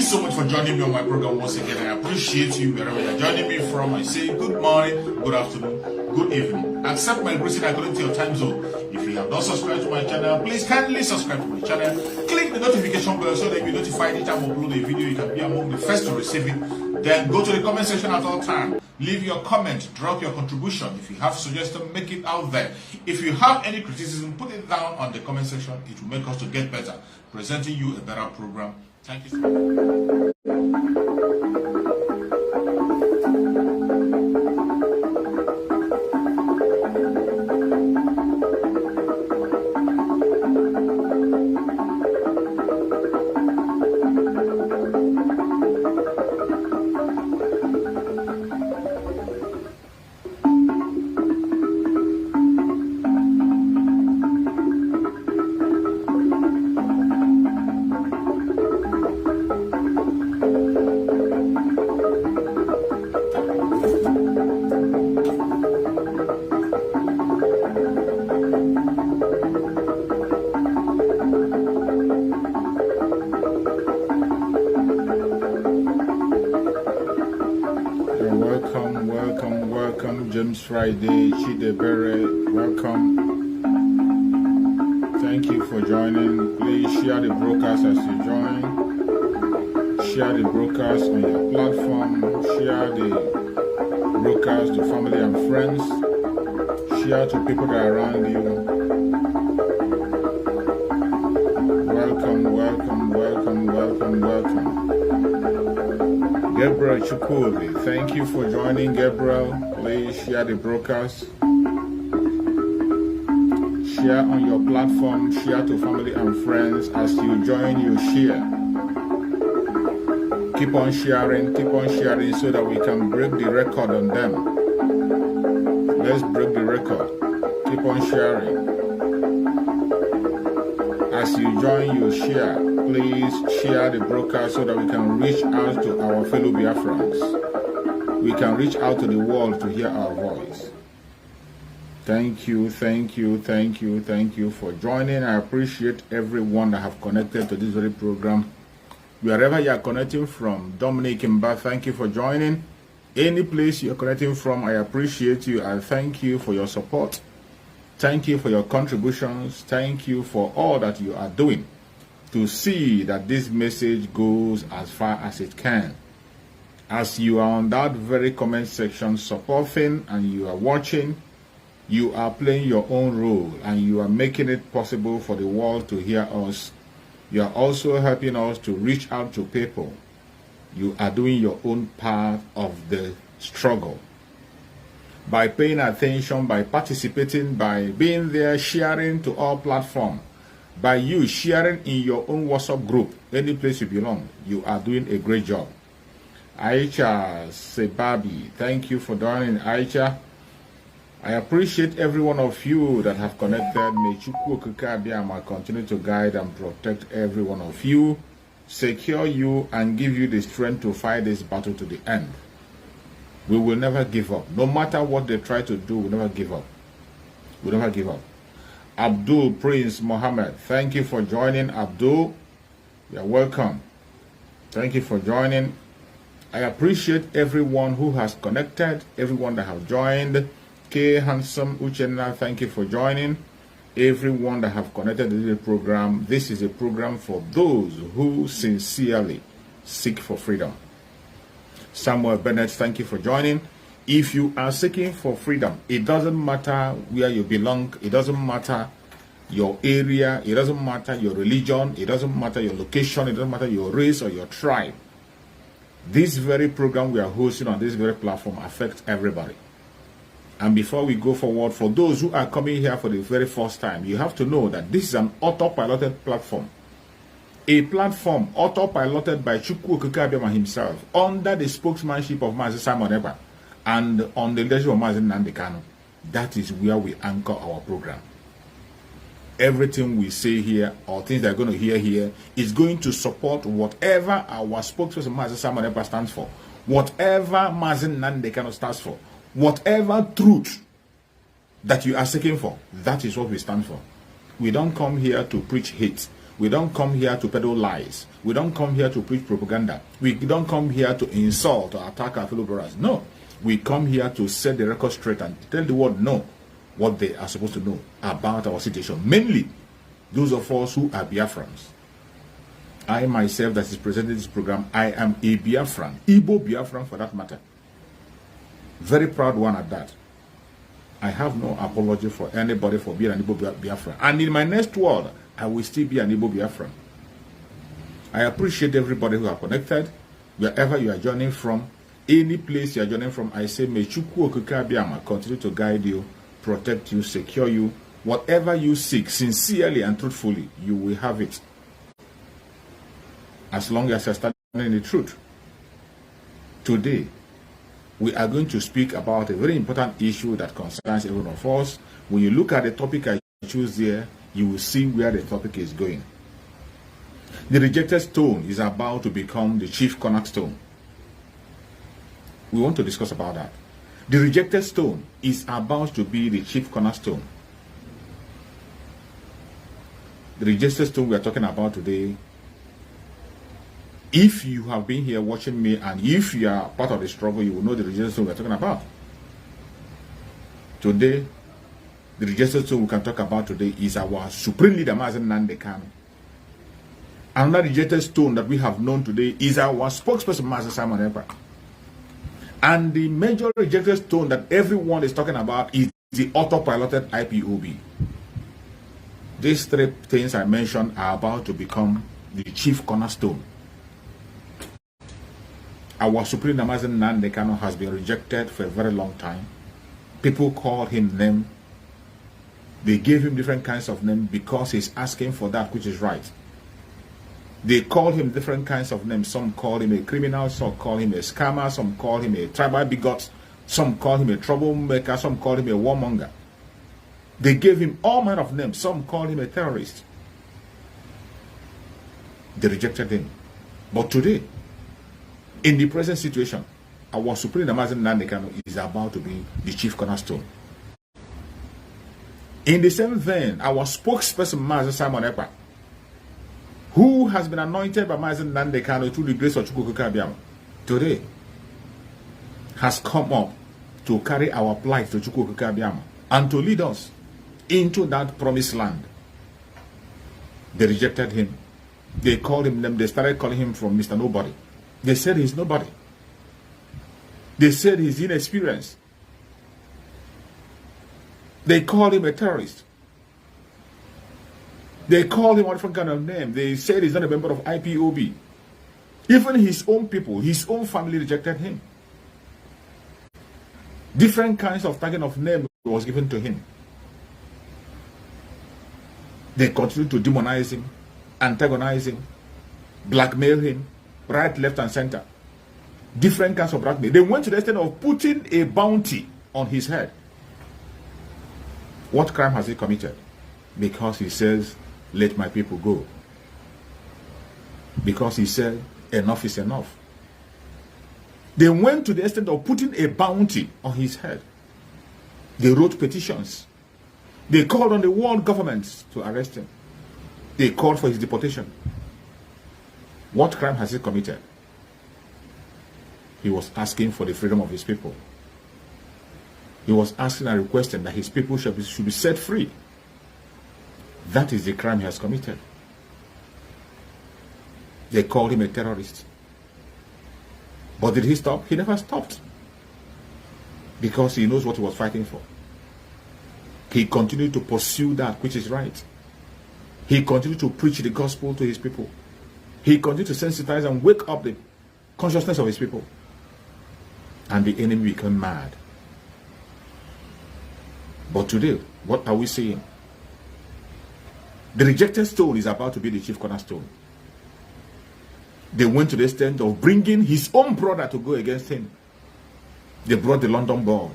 so much for joining me on my program once again. I appreciate you wherever you're joining me from. I say good morning, good afternoon, good evening. Accept my greeting according to your time zone. If you have not subscribed to my channel, please kindly subscribe to my channel. Click the notification bell so that you'll be notified anytime I upload a video. You can be among the first to receive it. Then go to the comment section at all times. Leave your comment, drop your contribution. If you have suggestions, make it out there. If you have any criticism, put it down on the comment section. It will make us to get better, presenting you a better program. Thank you so much. James Friday, Chidebere, welcome. Thank you for joining. Please share the broadcast as you join. Share the broadcast on your platform. Share the broadcast to family and friends. Share to people that are around you. Welcome, welcome, welcome, welcome, welcome. Gabriel Chukwubi, thank you for joining, Gabriel. Please share the broadcast. Share on your platform. Share to family and friends. As you join, you share. Keep on sharing so that we can break the record on them. Let's break the record. Keep on sharing. As you join, you share. Please share the broadcast so that we can reach out to our fellow Biafrans. We can reach out to the world to hear our voice. Thank you, thank you, thank you, thank you for joining. I appreciate everyone that have connected to this very program. Wherever you are connecting from, Dominic Mba, thank you for joining. Any place you are connecting from, I appreciate you. I thank you for your support. Thank you for your contributions. Thank you for all that you are doing to see that this message goes as far as it can. As you are on that very comment section supporting and you are watching, you are playing your own role and you are making it possible for the world to hear us. You are also helping us to reach out to people. You are doing your own part of the struggle. By paying attention, by participating, by being there, sharing to all platforms, by you sharing in your own WhatsApp group, any place you belong, you are doing a great job. Aisha Sebabi, thank you for joining, Aisha. I appreciate every one of you that have connected. May Chukwu Kukabiyama continue to guide and protect every one of you, secure you, and give you the strength to fight this battle to the end. We will never give up. No matter what they try to do, we'll never give up. We'll never give up. Abdul Prince Mohammed, thank you for joining, Abdul. You're welcome. Thank you for joining. I appreciate everyone who has connected, everyone that have joined. K. Handsome Uchenna, thank you for joining. Everyone that have connected to the program. This is a program for those who sincerely seek for freedom. Samuel Bennett, thank you for joining. If you are seeking for freedom, it doesn't matter where you belong, it doesn't matter your area, it doesn't matter your religion, it doesn't matter your location, it doesn't matter your race or your tribe. This very program we are hosting on this very platform affects everybody. And before we go forward, for those who are coming here for the very first time, you have to know that this is an autopiloted platform. A platform autopiloted by Chukwu Kukabiyama himself under the spokesmanship of Mazi Simon Ekpa and on the leadership of Mazi Nnamdi Kanu. That is where we anchor our program. Everything we say here or things that are going to hear here is going to support whatever our spokesperson Mazi Simon Ekpa stands for, whatever Mazi Nnamdi Kanu stands for, whatever truth that you are seeking for. That is what we stand for. We don't come here to preach hate. We don't come here to peddle lies. We don't come here to preach propaganda. We don't come here to insult or attack our fellow brothers. No. We come here to set the record straight and tell the world no what they are supposed to know about our situation. Mainly, those of us who are Biafrans. I myself that is presenting this program, I am a Biafran. Igbo Biafran for that matter. Very proud one at that. I have no apology for anybody for being an Igbo Biafran. And in my next world, I will still be an Igbo Biafran. I appreciate everybody who are connected, wherever you are joining from, any place you are joining from. I say, may Chukwu Okike Abiyama continue to guide you, protect you, secure you. Whatever you seek, sincerely and truthfully, you will have it. As long as you are standing in the truth. Today, we are going to speak about a very important issue that concerns every one of us. When you look at the topic I choose there, you will see where the topic is going. The rejected stone is about to become the chief cornerstone. We want to discuss about that. The rejected stone is about to be the chief cornerstone. The rejected stone we are talking about today, if you have been here watching me and if you are part of the struggle, you will know the rejected stone we are talking about. Today, the rejected stone we can talk about today is our supreme leader, Mazen Nnamdi Kanu. Another rejected stone that we have known today is our spokesperson, Mazen Simon Ekpa. And the major rejected stone that everyone is talking about is the autopiloted IPOB. These three things I mentioned are about to become the chief cornerstone. Our supreme leader, Mazen Nnamdi Kanu, has been rejected for a very long time. People call him names. They gave him different kinds of names because he's asking for that which is right. They call him different kinds of names. Some call him a criminal, some call him a scammer, some call him a tribal bigot, some call him a troublemaker, some call him a warmonger. They gave him all manner of names. Some call him a terrorist. They rejected him. But today, in the present situation, our supreme leader, Mazen Nnamdi Kanu, is about to be the chief cornerstone. In the same vein, our spokesperson, Mazen Simon Ekpa, who has been anointed by Mazen Nnamdi Kanu through the grace of Chukwu Okike Abiyama, today has come up to carry our plight to Chukwu Okike Abiyama and to lead us into that promised land. They rejected him. They called him them. They started calling him from Mr. Nobody. They said he's nobody. They said he's inexperienced. They called him a terrorist. They called him a different kind of name. They said he's not a member of IPOB. Even his own people, his own family rejected him. Different kinds of tagging of name was given to him. They continued to demonize him, antagonize him, blackmail him, right, left, and center. Different kinds of blackmail. They went to the extent of putting a bounty on his head. What crime has he committed? Because he says, let my people go. Because he said, enough is enough. They went to the extent of putting a bounty on his head. They wrote petitions. They called on the world governments to arrest him. They called for his deportation. What crime has he committed? He was asking for the freedom of his people. He was asking and requesting that his people should be set free. That is the crime he has committed. They called him a terrorist. But did he stop? He never stopped. Because he knows what he was fighting for. He continued to pursue that which is right. He continued to preach the gospel to his people. He continued to sensitize and wake up the consciousness of his people. And the enemy became mad. But today, what are we seeing? The rejected stone is about to be the chief cornerstone. They went to the extent of bringing his own brother to go against him. They brought the London boy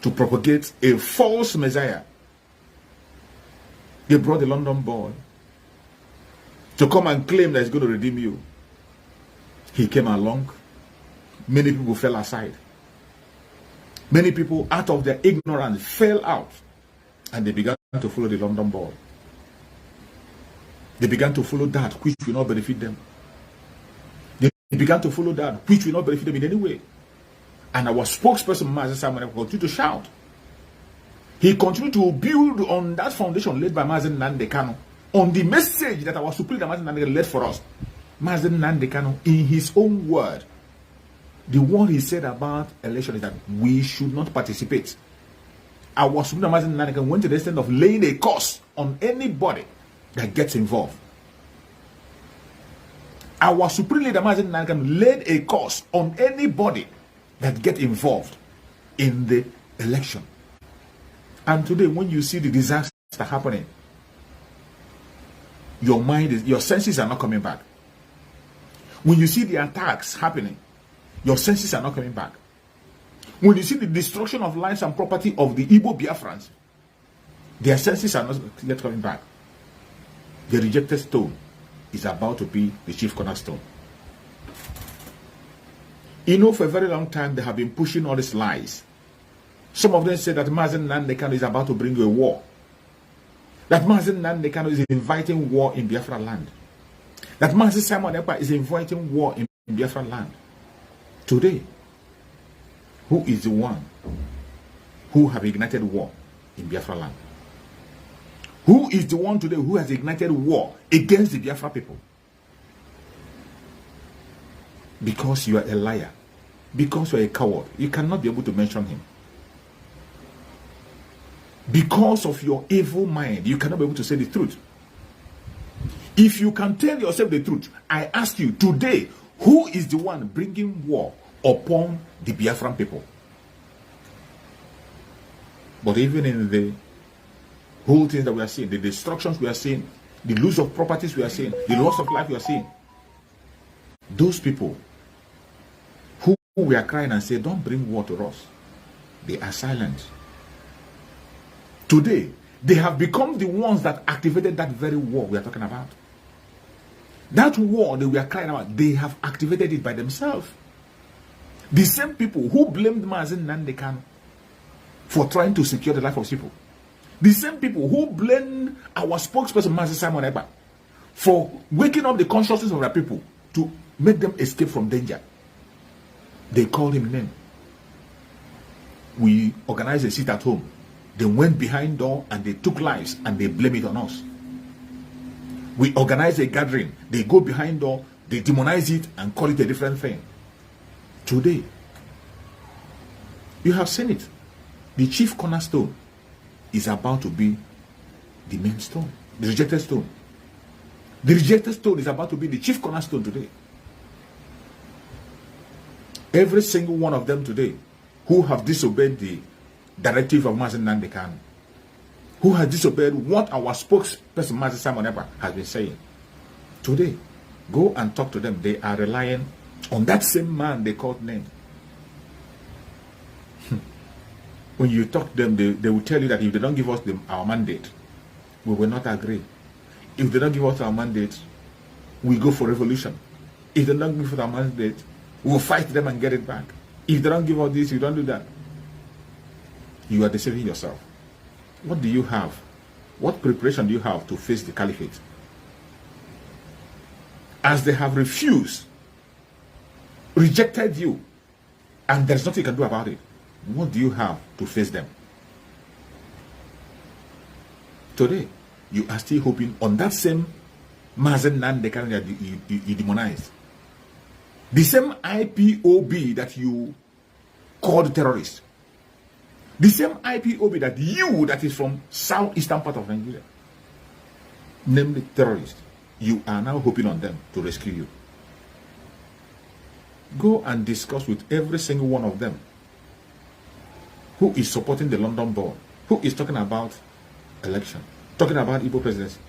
to propagate a false Messiah. They brought the London boy to come and claim that he's going to redeem you. He came along. Many people fell aside. Many people, out of their ignorance, fell out. And they began to follow the London boy. They began to follow that which will not benefit them. They began to follow that which will not benefit them in any way. And our spokesperson, Master Simon, continued to shout. He continued to build on that foundation laid by Mazen Nandekano, on the message that our Supreme Mazen Nandekano led for us. Mazen Nandekano, in his own word, the word he said about election is that we should not participate. Our Supreme Mazen Nandekano went to the extent of laying a curse on anybody that gets involved. Our Supreme Leader Mazen Nandekano laid a curse on anybody that gets involved in the election. And today, when you see the disaster happening, your senses are not coming back. When you see the attacks happening, your senses are not coming back. When you see the destruction of lives and property of the Igbo Biafrans, their senses are not yet coming back. The rejected stone is about to be the chief cornerstone. You know, for a very long time, they have been pushing all these lies. Some of them say that Mazen Nandekano is about to bring a war. That Mazen Nandekano is inviting war in Biafra land. That Mazen Simon Ekpa is inviting war in Biafra land. Today, who is the one who have ignited war in Biafra land? Who is the one today who has ignited war against the Biafra people? Because you are a liar. Because you are a coward. You cannot be able to mention him. Because of your evil mind, you cannot be able to say the truth. If you can tell yourself the truth, I ask you today, who is the one bringing war upon the Biafran people? But even in the whole things that we are seeing, the destructions we are seeing, the loss of properties we are seeing, the loss of life we are seeing, those people who we are crying and say, don't bring war to us, they are silent. Today, they have become the ones that activated that very war we are talking about. That war that we are crying about, they have activated it by themselves. The same people who blamed Mazen Nandekano for trying to secure the life of people. The same people who blamed our spokesperson, Mazen Simon Ekpa, for waking up the consciousness of their people to make them escape from danger. They called him name. We organized a sit at home. They went behind door and they took lives and they blame it on us. We organize a gathering. They go behind door, they demonize it and call it a different thing. Today, you have seen it. The chief cornerstone is about to be the main stone, the rejected stone. The rejected stone is about to be the chief cornerstone today. Every single one of them today who have disobeyed the directive of Mazen Nandekano, who has disobeyed what our spokesperson Mazen Simon Ekpa has been saying. Today, go and talk to them. They are relying on that same man they called name. When you talk to them, they will tell you that if they don't give us our mandate, we will not agree. If they don't give us our mandate, we go for revolution. If they don't give us our mandate, we will fight them and get it back. If they don't give us this, you don't do that. You are deceiving yourself. What do you have? What preparation do you have to face the caliphate? As they have refused, rejected you, and there's nothing you can do about it, what do you have to face them? Today, you are still hoping on that same Mazen Nandekano that you demonized. The same IPOB that you called terrorist. The same IPOB that is from southeastern part of Nigeria, namely terrorists, you are now hoping on them to rescue you. Go and discuss with every single one of them who is supporting the London board, who is talking about election, talking about Igbo presidency.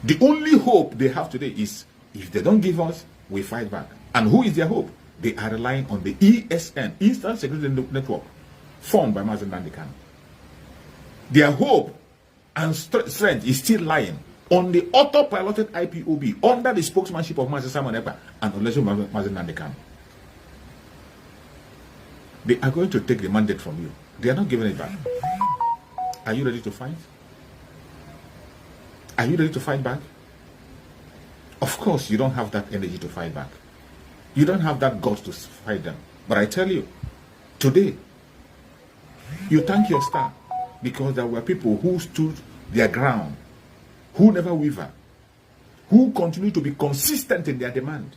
The only hope they have today is if they don't give us, we fight back. And who is their hope? They are relying on the ESN, Instant Security Network, formed by Mazen Nandekano. Their hope and strength is still lying on the autopiloted IPOB under the spokesmanship of Mazen Simon Ekpa and Olusegun Mazen Nandekano. They are going to take the mandate from you. They are not giving it back. Are you ready to fight? Are you ready to fight back? Of course, you don't have that energy to fight back. You don't have that guts to fight them. But I tell you, today, you thank your star because there were people who stood their ground, who never waver, who continue to be consistent in their demand.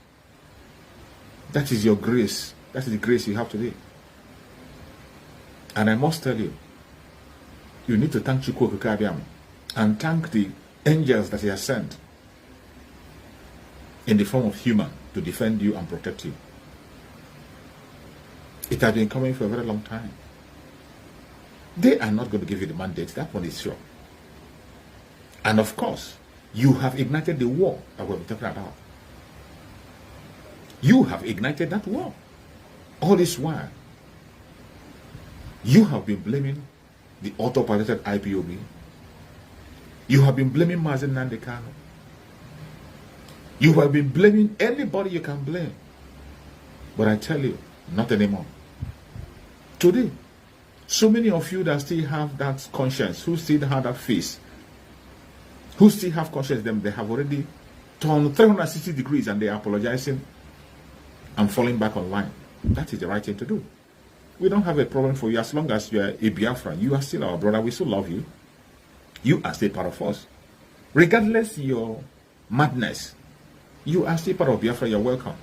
That is your grace. That is the grace you have today. And I must tell you, you need to thank Chukwu Okike Abiama and thank the angels that he has sent in the form of human to defend you and protect you. It has been coming for a very long time. They are not going to give you the mandate. That one is sure. And of course, you have ignited the war that we've been talking about. You have ignited that war. All this while, you have been blaming the autopiloted IPOB. You have been blaming Mazen Nnamdi Kanu. You have been blaming anybody you can blame. But I tell you, not anymore. Today, so many of you that still have that conscience, who still have that face, who still have conscience, they have already turned 360 degrees and they are apologizing and falling back online. That is the right thing to do. We don't have a problem for you as long as you are a Biafra. You are still our brother. We still love you. You are still part of us. Regardless your madness, you are still part of Biafra. You're welcome.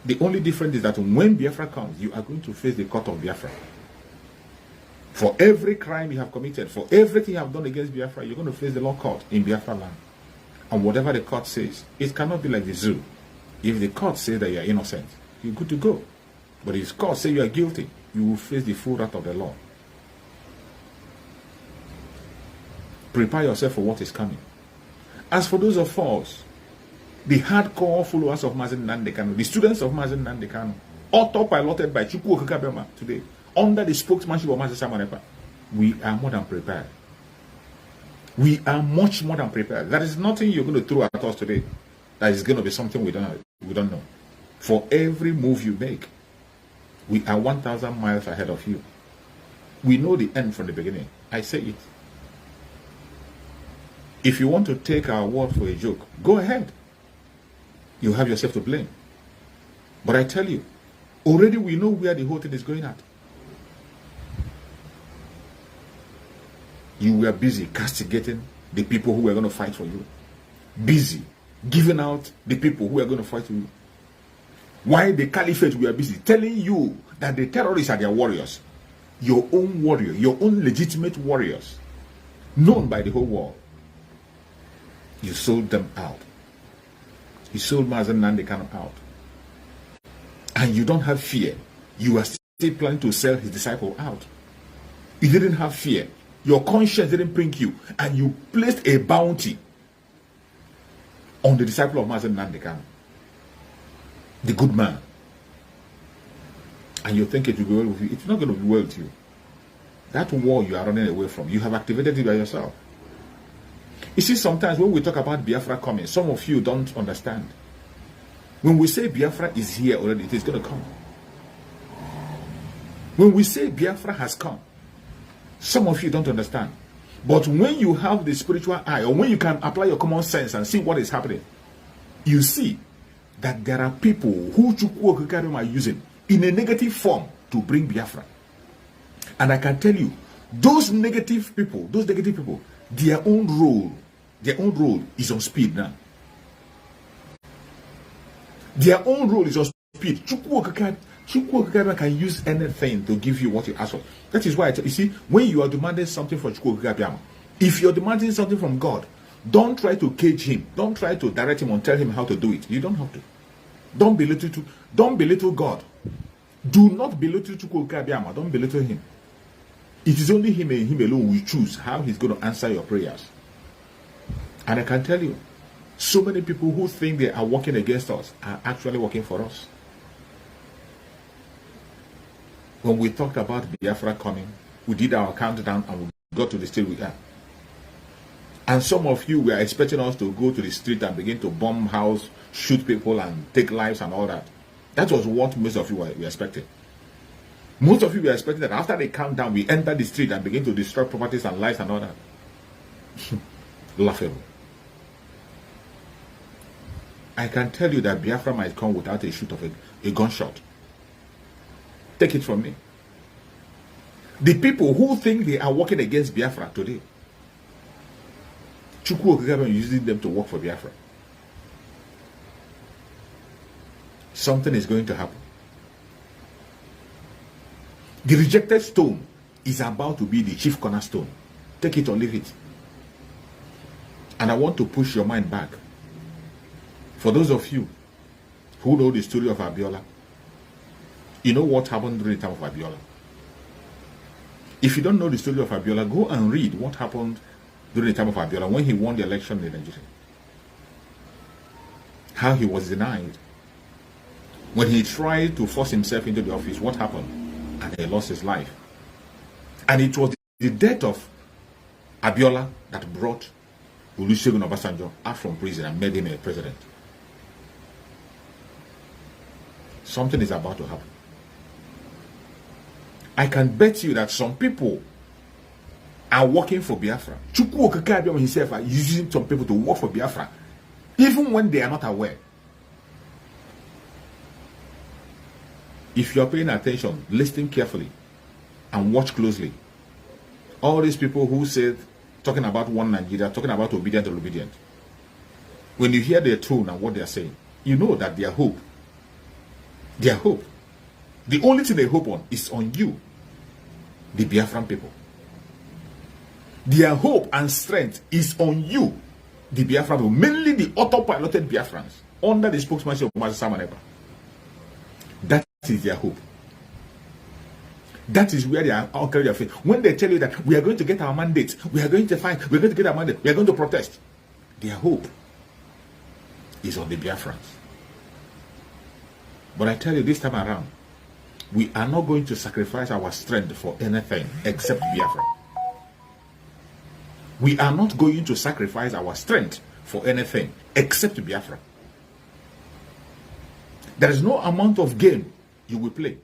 The only difference is that when Biafra comes, you are going to face the court of Biafra. For every crime you have committed, for everything you have done against Biafra, you're going to face the law court in Biafra land. And whatever the court says, it cannot be like the zoo. If the court says that you are innocent, you're good to go. But if the court says you are guilty, you will face the full wrath of the law. Prepare yourself for what is coming. As for those of us, the hardcore followers of Mazen Nnamdi Kanu, the students of Mazen Nnamdi Kanu, autopiloted by Chukwu Okike Abiama today, under the spokesmanship of Master Samanepa, we are more than prepared. We are much more than prepared. There is nothing you're going to throw at us today that is going to be something we don't know. For every move you make, we are 1,000 miles ahead of you. We know the end from the beginning. I say it. If you want to take our word for a joke, go ahead. You have yourself to blame. But I tell you, already we know where the whole thing is going at. You were busy castigating the people who were going to fight for you. Busy giving out the people who are going to fight for you. Why the caliphate were busy telling you that the terrorists are their warriors. Your own warrior, your own legitimate warriors, known by the whole world. You sold them out. You sold Mazen Nnamdi Kanu out. And you don't have fear. You are still planning to sell his disciple out. You didn't have fear. Your conscience didn't pink you. And you placed a bounty on the disciple of Mazen Nnamdi Kanu, the good man. And you think it will be well with you. It's not going to be well with you. That war you are running away from, you have activated it by yourself. You see, sometimes when we talk about Biafra coming, some of you don't understand. When we say Biafra is here already, it is going to come. When we say Biafra has come, some of you don't understand. But when you have the spiritual eye, or when you can apply your common sense and see what is happening, you see that there are people who Chukwu Okike Abiama are using in a negative form to bring Biafra. And I can tell you, those negative people, their own role is on speed now. Their own role is on speed. Chukwu Okike Abiama can use anything to give you what you ask for. That is why you see, when you are demanding something from Chukwu Okike Abiama, if you're demanding something from God, don't try to cage him. Don't try to direct him and tell him how to do it. You don't have to. Don't belittle God. Do not belittle Chukwu Okike Abiama. Don't belittle him. It is only him and him alone will choose how he's going to answer your prayers. And I can tell you, so many people who think they are working against us are actually working for us. When we talked about Biafra coming, we did our countdown and we got to the stage we are. And some of you were expecting us to go to the street and begin to bomb house, shoot people and take lives and all that. That was what most of you were expecting. Most of you were expecting that after the countdown, we enter the street and begin to destroy properties and lives and all that. Laughable. I can tell you that Biafra might come without a shoot of a gunshot. Take it from me. The people who think they are working against Biafra today, Chukwu Okigame is using them to work for Biafra. Something is going to happen. The rejected stone is about to be the chief cornerstone. Take it or leave it. And I want to push your mind back. For those of you who know the story of Abiola, you know what happened during the time of Abiola. If you don't know the story of Abiola, go and read what happened during the time of Abiola when he won the election in Nigeria. How he was denied. When he tried to force himself into the office, what happened? And he lost his life. And it was the death of Abiola that brought Olusegun Obasanjo out from prison and made him a president. Something is about to happen. I can bet you that some people are working for Biafra. Chukwu Okigame himself are using some people to work for Biafra, even when they are not aware. If you are paying attention, listen carefully, and watch closely. All these people who said, talking about one Nigeria, talking about obedient or obedient, when you hear their tone and what they are saying, you know that their hope, the only thing they hope on is on you, the Biafran people. Their hope and strength is on you, the Biafran people, mainly the autopiloted Biafrans, under the spokesmanship of Master Samaneba. That is their hope. That is where they are all carry their faith. When they tell you that we are going to get our mandate, we are going to fight, we are going to get our mandate, we are going to protest, their hope is on the Biafrans. But I tell you, this time around, we are not going to sacrifice our strength for anything except Biafra. We are not going to sacrifice our strength for anything except Biafra. There is no amount of game you will play